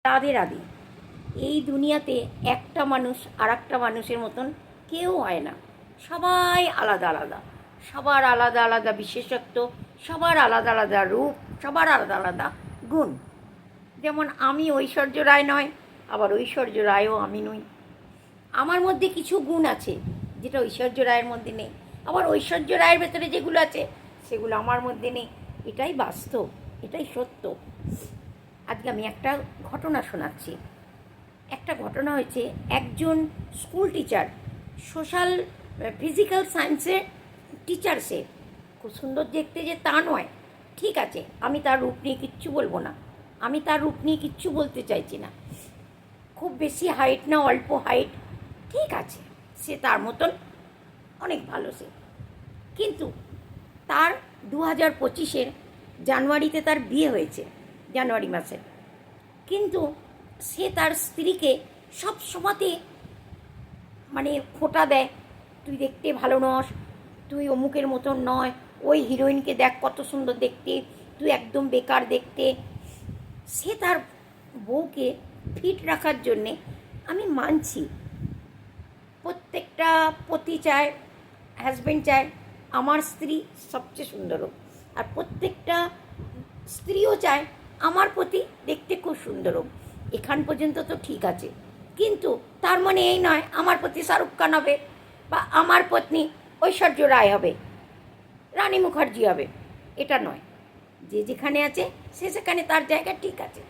রাধে রাধে। এই দুনিয়াতে একটা মানুষ আর একটা মানুষের মতন কেউ হয় না। সবাই আলাদা আলাদা, সবার আলাদা আলাদা বিশেষত্ব, সবার আলাদা আলাদা রূপ, সবার আলাদা আলাদা গুণ। যেমন আমি ঐশ্বর্য রায় নয়, আবার ঐশ্বর্য রায়ও আমি নই। আমার মধ্যে কিছু গুণ আছে যেটা ঐশ্বর্য রায়ের মধ্যে নেই, আবার ঐশ্বর্য রায়ের ভেতরে যেগুলো আছে সেগুলো আমার মধ্যে নেই। এটাই বাস্তব, এটাই সত্য। আজকে আমি একটা ঘটনা শোনাচ্ছি। একটা ঘটনা হয়েছে, একজন স্কুল টিচার, সোশ্যাল ফিজিক্যাল সায়েন্সের টিচার। সে খুব সুন্দর দেখতে যে তা নয়, ঠিক আছে, আমি তার রূপ নিয়ে কিচ্ছু বলবো না, আমি তার রূপ নিয়ে কিচ্ছু বলতে চাইছি না। খুব বেশি হাইট না, অল্প হাইট, ঠিক আছে, সে তার মতন অনেক ভালো সে। কিন্তু তার 2025 জানুয়ারিতে তার বিয়ে হয়েছে, জানুয়ারি মাসে। কিন্তু সে তার স্ত্রীকে সব সময়তে মানে খোঁটা দেয়, তুই দেখতে ভালো নস, তুই অমুকের মতন নয়, ওই হিরোইনকে দেখ কত সুন্দর দেখতে, তুই একদম বেকার দেখতে। সে তার বউকে ফিট রাখার জন্যে, আমি মানছি, প্রত্যেকটা পতি চায়, হাজব্যান্ড চায় আমার স্ত্রী সবচেয়ে সুন্দর হোক, আর প্রত্যেকটা স্ত্রীও চায় আমার প্রতি দেখতে খুব সুন্দর হোক। এখান পর্যন্ত তো ঠিক আছে, কিন্তু তার মানে এই নয় আমার প্রতি শাহরুখ খান হবে, বা আমার পত্নী ঐশ্বর্য রায় হবে, রানী মুখার্জি হবে, এটা নয়। যে যেখানে আছে সে সেখানে তার জায়গা ঠিক আছে।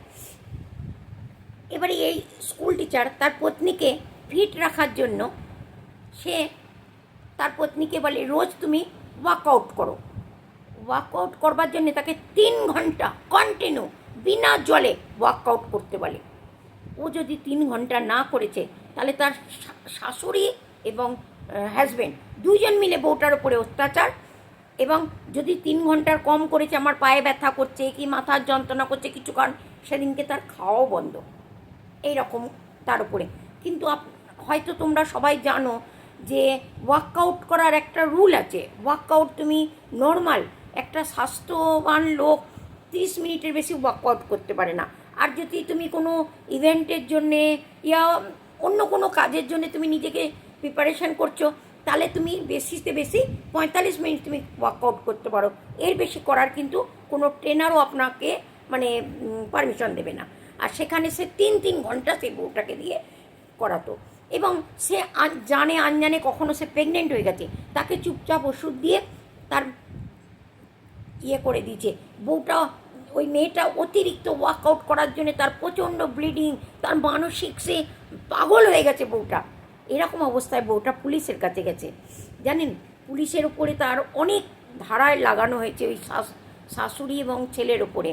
এবারে এই স্কুল টিচার তার পত্নীকে ফিট রাখার জন্য সে তার পত্নীকে বলে, রোজ তুমি ওয়ার্কআউট করো। ওয়ার্কআউট করবার জন্য তাকে 3 ঘন্টা কন্টিনিউ বিনা জলে ওয়ার্কআউট করতে বলে। ও যদি 3 ঘন্টা না করেছে, তাহলে তার শাশুড়ি এবং হাজব্যান্ড দুজন মিলে বউটার উপরে অত্যাচার। এবং যদি 3 ঘন্টার কম করেছে, আমার পায়ে ব্যথা করছে কি মাথার যন্ত্রণা করছে কিছু কারণ, সেদিনকে তার খাওয়াও বন্ধ, এইরকম তার উপরে। কিন্তু হয়তো তোমরা সবাই জানো যে ওয়ার্কআউট করার একটা রুল আছে। ওয়ার্কআউট তুমি নর্মাল একটা স্বাস্থ্যবান লোক 30 মিনিটের বেশি ওয়ার্কআউট করতে পারে না। আর যদি তুমি কোনো ইভেন্টের জন্যে ইয়া অন্য কোনো কাজের জন্য তুমি নিজেকে প্রিপারেশান করছো, তাহলে তুমি বেশিতে বেশি 45 মিনিট তুমি ওয়ার্কআউট করতে পারো। এর বেশি করার কিন্তু কোনো ট্রেনারও আপনাকে মানে পারমিশন দেবে না। আর সেখানে সে 3 ঘন্টা সেই বউটাকে দিয়ে করাতো। এবং সে জানে আনজানে কখনো সে প্রেগনেন্ট হয়ে গেছে, তাকে চুপচাপ ওষুধ দিয়ে তার ইয়ে করে দিয়েছে। বউটা, ওই মেয়েটা অতিরিক্ত ওয়ার্কআউট করার জন্য তার প্রচণ্ড ব্লিডিং, তার মানসিক সে পাগল হয়ে গেছে বউটা। এরকম অবস্থায় বউটা পুলিশের কাছে গেছে। জানেন, পুলিশের উপরে তার অনেক ধারায় লাগানো হয়েছে ওই শাশুড়ি এবং ছেলের ওপরে।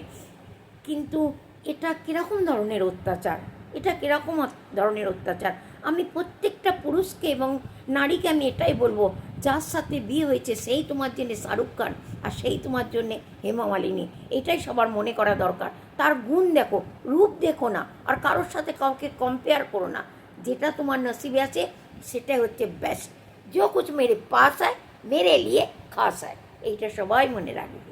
কিন্তু এটা কীরকম ধরনের অত্যাচার, এটা কীরকম ধরনের অত্যাচার। আমি প্রত্যেকটা পুরুষকে এবং নারীকে আমি এটাই বলবো, যার সাথে বিয়ে হয়েছে সেই তোমার জন্য শাহরুখ খান, আর সেই তোমার জন্যে হেমা মালিনী। এটাই সবার মনে করা দরকার। তার গুণ দেখো, রূপ দেখো না, আর কারোর সাথে কাউকে কম্পেয়ার করো না। যেটা তোমার নসিবে আছে সেটাই হচ্ছে বেস্ট। जो कुछ मेरे पास है मेरे लिए खास है, এইটা সবাই মনে রাখবে।